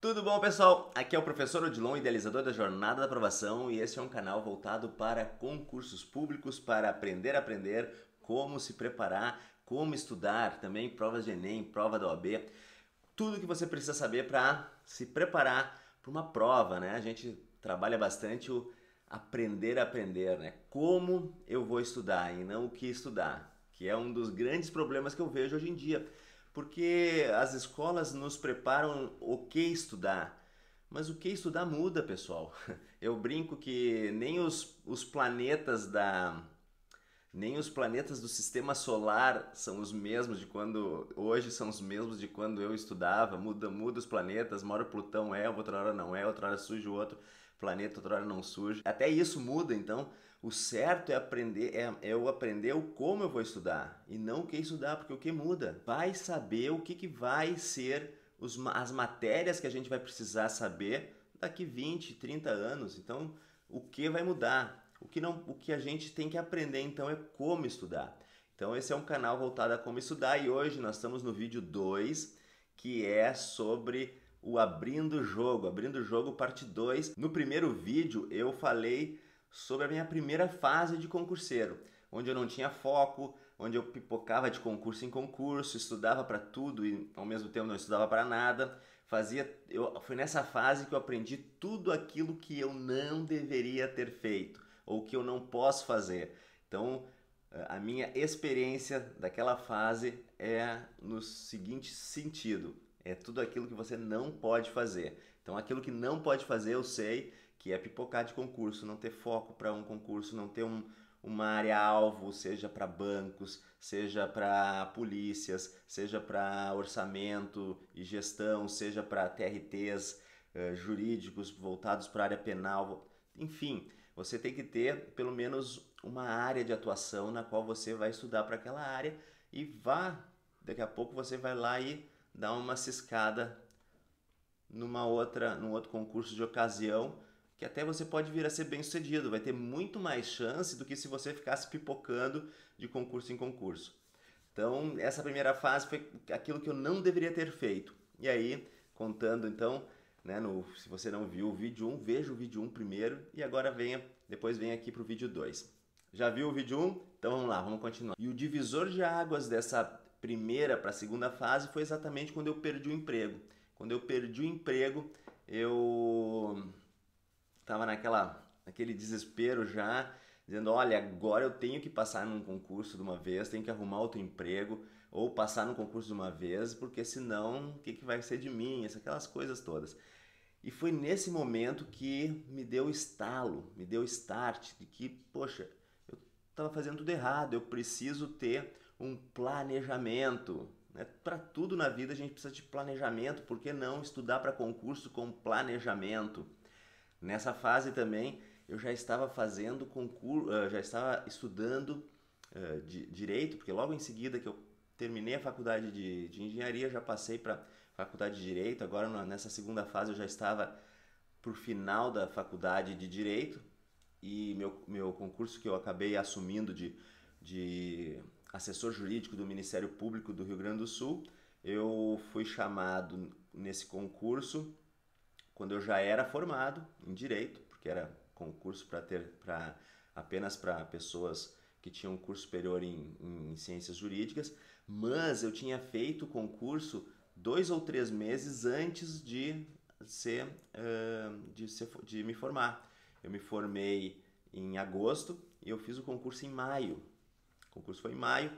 Tudo bom, pessoal? Aqui é o professor Odilon, idealizador da Jornada da Aprovação, e esse é um canal voltado para concursos públicos, para aprender a aprender, como se preparar, como estudar, também provas de Enem, prova da OAB, tudo que você precisa saber para se preparar para uma prova, né? A gente trabalha bastante o aprender a aprender, né? Como eu vou estudar e não o que estudar, que é um dos grandes problemas que eu vejo hoje em dia, porque as escolas nos preparam o que estudar, mas o que estudar muda, pessoal. Eu brinco que nem os planetas nem os planetas do sistema solar são os mesmos de quando hoje são os mesmos de quando eu estudava. Muda os planetas, uma hora Plutão é, outra hora não é, outra hora surge o outro planeta, outra hora não surge. Até isso muda, então o certo é aprender, é eu aprender o como eu vou estudar e não o que estudar, porque o que muda. Vai saber o que vai ser as matérias que a gente vai precisar saber daqui 20, 30 anos. Então, o que vai mudar? O que a gente tem que aprender então é como estudar. Então esse é um canal voltado a como estudar e hoje nós estamos no vídeo 2, que é sobre o Abrindo o Jogo parte 2. No primeiro vídeo eu falei sobre a minha primeira fase de concurseiro, onde eu não tinha foco, onde eu pipocava de concurso em concurso, estudava para tudo e ao mesmo tempo não estudava para nada. Foi nessa fase que eu aprendi tudo aquilo que eu não deveria ter feito ou que eu não posso fazer. Então, a minha experiência daquela fase é no seguinte sentido: é tudo aquilo que você não pode fazer. Então, aquilo que não pode fazer, eu sei que é pipocar de concurso, não ter foco para um concurso, não ter uma área-alvo, seja para bancos, seja para polícias, seja para orçamento e gestão, seja para TRTs jurídicos voltados para a área penal, enfim. Você tem que ter pelo menos uma área de atuação na qual você vai estudar para aquela área e daqui a pouco você vai lá e dá uma ciscada num outro concurso de ocasião, que até você pode vir a ser bem sucedido, vai ter muito mais chance do que se você ficasse pipocando de concurso em concurso. Então, essa primeira fase foi aquilo que eu não deveria ter feito. E aí, contando então, né, se você não viu o vídeo 1, veja o vídeo 1 primeiro e agora depois venha aqui para o vídeo 2. Já viu o vídeo 1? Então vamos lá, vamos continuar. E o divisor de águas dessa primeira para a segunda fase foi exatamente quando eu perdi o emprego. Quando eu perdi o emprego, eu estava naquele desespero já, dizendo, olha, agora eu tenho que passar num concurso de uma vez, tenho que arrumar outro emprego, ou passar num concurso de uma vez, porque senão o que vai ser de mim? Aquelas coisas todas. E foi nesse momento que me deu o estalo, me deu o start de que, poxa, eu estava fazendo tudo errado, eu preciso ter um planejamento. Né? Para tudo na vida a gente precisa de planejamento, por que não estudar para concurso com planejamento? Nessa fase também eu já estava fazendo concurso, já estava estudando direito, porque logo em seguida que eu terminei a faculdade de engenharia, já passei para faculdade de direito. Agora nessa segunda fase eu já estava por final da faculdade de direito e meu concurso que eu acabei assumindo de assessor jurídico do Ministério Público do Rio Grande do Sul, eu fui chamado nesse concurso quando eu já era formado em direito, porque era concurso apenas para pessoas que tinham um curso superior em ciências jurídicas, mas eu tinha feito o concurso 2 ou 3 meses antes de me formar. Eu me formei em agosto e eu fiz o concurso em maio. O concurso foi em maio,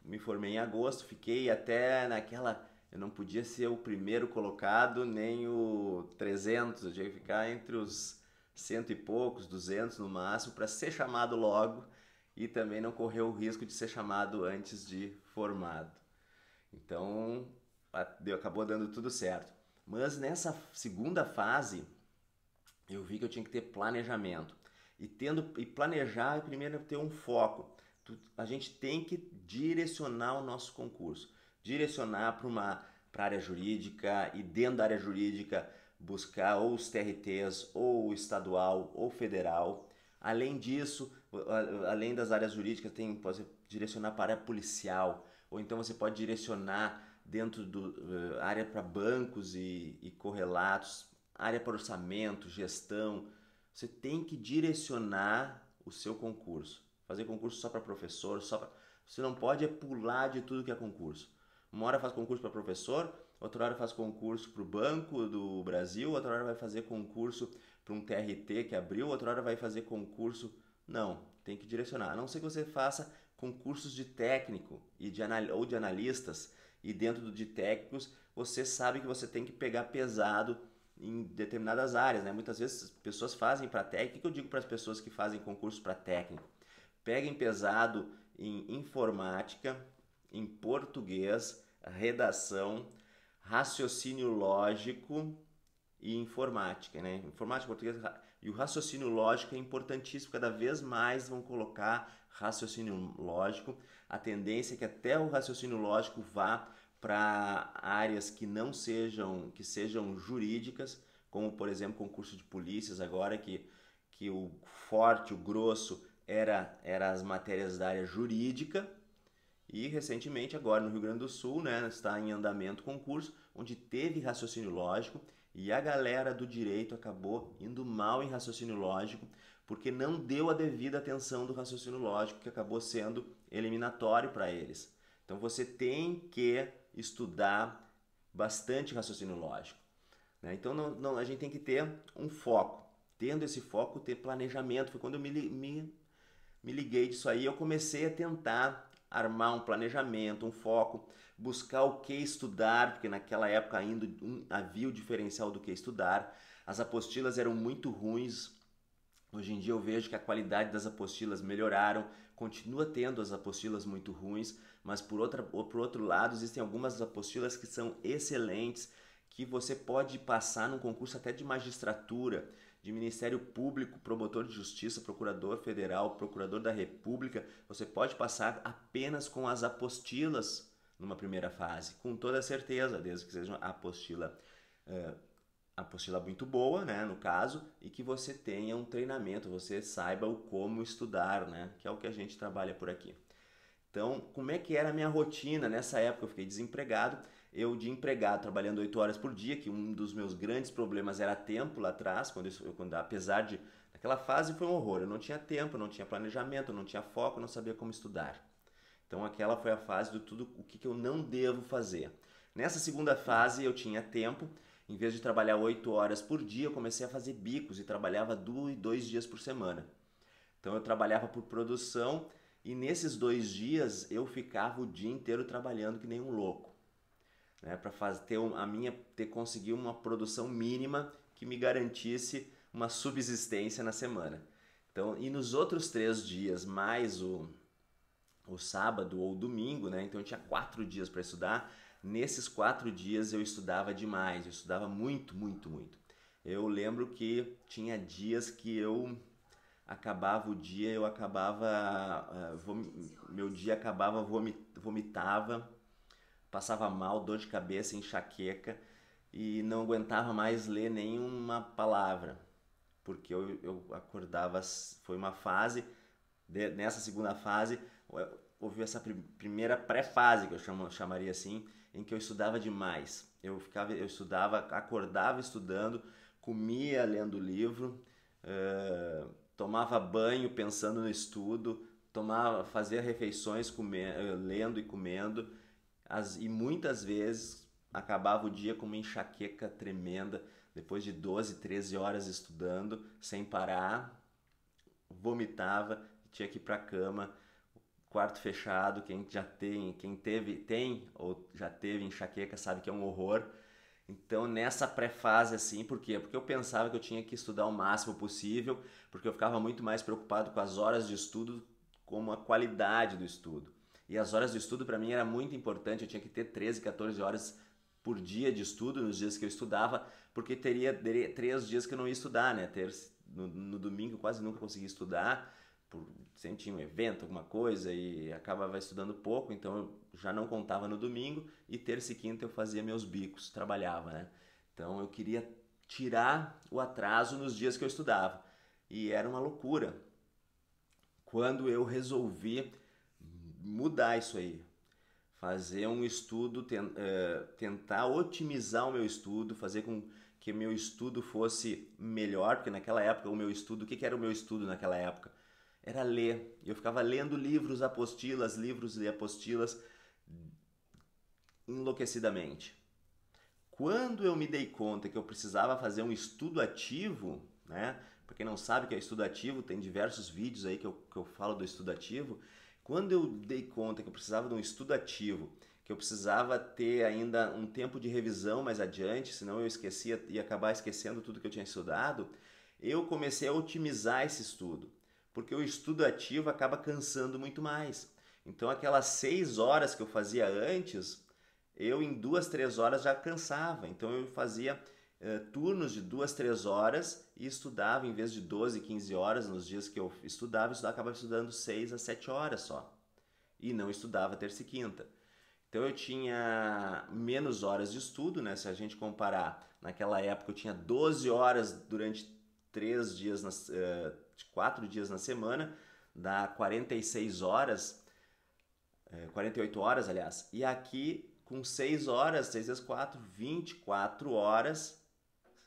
me formei em agosto, fiquei até naquela... Eu não podia ser o primeiro colocado, nem o 300, eu tinha que ficar entre os 100 e poucos, 200 no máximo, para ser chamado logo e também não correr o risco de ser chamado antes de formado. Então, acabou dando tudo certo. Mas nessa segunda fase, eu vi que eu tinha que ter planejamento. E planejar, primeiro, ter um foco. A gente tem que direcionar o nosso concurso. Direcionar para a área jurídica e dentro da área jurídica buscar ou os TRTs, ou o estadual, ou federal. Além disso, além das áreas jurídicas, pode direcionar para a área policial, ou então você pode direcionar dentro do área para bancos e correlatos, área para orçamento, gestão. Você tem que direcionar o seu concurso. Fazer concurso só para professor, você não pode pular de tudo que é concurso. Uma hora faz concurso para professor, outra hora faz concurso para o Banco do Brasil, outra hora vai fazer concurso para um TRT que abriu, outra hora vai fazer concurso. Não, tem que direcionar. A não ser que você faça concursos de técnico ou de analistas, e dentro de técnicos você sabe que você tem que pegar pesado em determinadas áreas, né? Muitas vezes as pessoas fazem para técnico, eu digo para as pessoas que fazem concurso para técnico, peguem pesado em informática, em português, redação, raciocínio lógico e informática, né? Informática, português e o raciocínio lógico é importantíssimo, cada vez mais vão colocar raciocínio lógico. A tendência é que até o raciocínio lógico vá para áreas que não sejam, que sejam jurídicas, como por exemplo concurso de polícias agora, que o forte, o grosso era as matérias da área jurídica. E recentemente agora no Rio Grande do Sul, né, está em andamento concurso onde teve raciocínio lógico, e a galera do direito acabou indo mal em raciocínio lógico porque não deu a devida atenção do raciocínio lógico, que acabou sendo eliminatório para eles. Então você tem que estudar bastante raciocínio lógico, né? Então a gente tem que ter um foco. Tendo esse foco, ter planejamento. Foi quando eu me liguei disso aí, eu comecei a tentar armar um planejamento, um foco, buscar o que estudar, porque naquela época ainda havia o diferencial do que estudar. As apostilas eram muito ruins. Hoje em dia eu vejo que a qualidade das apostilas melhoraram, continua tendo as apostilas muito ruins, mas por outro lado existem algumas apostilas que são excelentes, que você pode passar num concurso até de magistratura, de Ministério Público, promotor de justiça, procurador federal, procurador da República. Você pode passar apenas com as apostilas numa primeira fase, com toda certeza, desde que seja a apostila muito boa, né, no caso, e que você tenha um treinamento, você saiba o como estudar, né, que é o que a gente trabalha por aqui. Então, como é que era a minha rotina? Nessa época eu fiquei desempregado, eu de empregado trabalhando 8 horas por dia, que um dos meus grandes problemas era tempo lá atrás, apesar de, naquela fase foi um horror, eu não tinha tempo, não tinha planejamento, não tinha foco, não sabia como estudar. Então aquela foi a fase do tudo o que eu não devo fazer. Nessa segunda fase eu tinha tempo, em vez de trabalhar 8 horas por dia, eu comecei a fazer bicos e trabalhava 2 dias por semana. Então eu trabalhava por produção e nesses 2 dias eu ficava o dia inteiro trabalhando que nem um louco, né, para conseguir uma produção mínima que me garantisse uma subsistência na semana. Então, e nos outros 3 dias, mais o sábado ou domingo, né? Então eu tinha 4 dias para estudar. Nesses 4 dias eu estudava demais, eu estudava muito, muito, muito. Eu lembro que tinha dias que eu acabava o dia, meu dia acabava, vomitava, passava mal, dor de cabeça, enxaqueca e não aguentava mais ler nenhuma palavra, porque eu acordava, foi uma fase, nessa segunda fase, houve essa primeira pré-fase, que eu chamaria assim, em que eu estudava demais. Eu estudava, acordava estudando, comia lendo livro, tomava banho pensando no estudo, fazia refeições lendo e comendo, e muitas vezes acabava o dia com uma enxaqueca tremenda, depois de 12, 13 horas estudando, sem parar, vomitava, tinha que ir para a cama, quarto fechado. Quem tem ou já teve enxaqueca sabe que é um horror. Então nessa pré-fase assim, por quê? Porque eu pensava que eu tinha que estudar o máximo possível, porque eu ficava muito mais preocupado com as horas de estudo como a qualidade do estudo. E as horas de estudo para mim era muito importante, eu tinha que ter 13, 14 horas por dia de estudo nos dias que eu estudava, porque teria 3 dias que eu não ia estudar, né? No domingo eu quase nunca conseguia estudar, sempre tinha um evento, alguma coisa, e acabava estudando pouco, então eu já não contava no domingo, e terça e quinta eu fazia meus bicos, trabalhava, né? Então eu queria tirar o atraso nos dias que eu estudava, e era uma loucura. Quando eu resolvi mudar isso aí, fazer um estudo, tentar otimizar o meu estudo, fazer com que meu estudo fosse melhor, porque naquela época o meu estudo, o que era o meu estudo naquela época? Era ler. Eu ficava lendo livros e apostilas enlouquecidamente. Quando eu me dei conta que eu precisava fazer um estudo ativo, né? Para quem não sabe o que é estudo ativo, tem diversos vídeos aí que eu falo do estudo ativo. Quando eu dei conta que eu precisava de um estudo ativo, que eu precisava ter ainda um tempo de revisão mais adiante, senão eu esquecia e acabar esquecendo tudo que eu tinha estudado, eu comecei a otimizar esse estudo, porque o estudo ativo acaba cansando muito mais. Então aquelas 6 horas que eu fazia antes, eu em 2, 3 horas já cansava. Então eu fazia turnos de 2, 3 horas e estudava em vez de 12, 15 horas nos dias que eu acabava estudando 6 a 7 horas só. E não estudava terça e quinta. Então eu tinha menos horas de estudo, né? Se a gente comparar, naquela época eu tinha 12 horas durante 4 dias na semana, dá 46 horas, 48 horas, aliás. E aqui, com 6 horas, 6 vezes 4, 24 horas.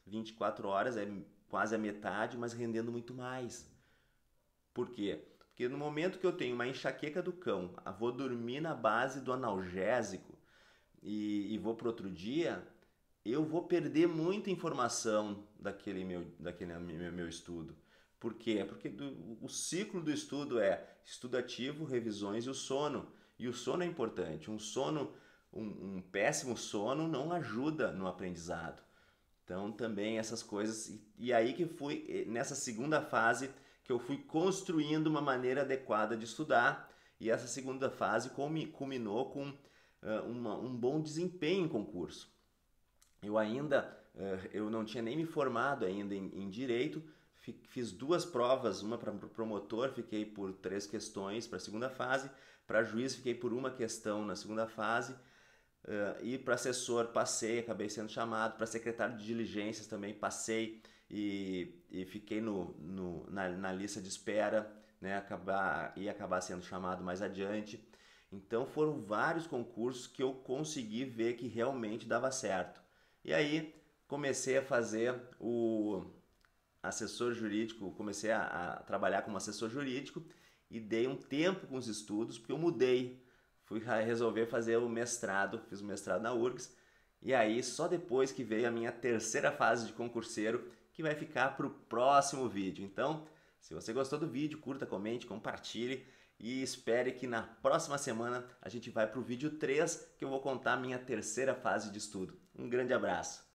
24 horas é quase a metade, mas rendendo muito mais. Por quê? Porque no momento que eu tenho uma enxaqueca do cão, vou dormir na base do analgésico e vou para outro dia, eu vou perder muita informação daquele meu estudo. Por quê? Porque o ciclo do estudo é estudo ativo, revisões e o sono. E o sono é importante. Um péssimo sono não ajuda no aprendizado. Então também essas coisas. E aí que fui, nessa segunda fase, que eu fui construindo uma maneira adequada de estudar. E essa segunda fase culminou com um bom desempenho em concurso. Eu não tinha nem me formado ainda em direito, fiz 2 provas, uma para promotor, fiquei por 3 questões para a segunda fase, para juiz fiquei por uma questão na segunda fase, e para assessor passei, acabei sendo chamado, para secretário de diligências também passei e fiquei na lista de espera, né, acabar sendo chamado mais adiante. Então foram vários concursos que eu consegui ver que realmente dava certo. E aí comecei a fazer o assessor jurídico, comecei a trabalhar como assessor jurídico e dei um tempo com os estudos, porque eu mudei, fui resolver fazer o mestrado, fiz o mestrado na URGS, e aí só depois que veio a minha terceira fase de concurseiro, que vai ficar para o próximo vídeo. Então, se você gostou do vídeo, curta, comente, compartilhe e espere que na próxima semana a gente vai para o vídeo 3, que eu vou contar a minha terceira fase de estudo. Um grande abraço!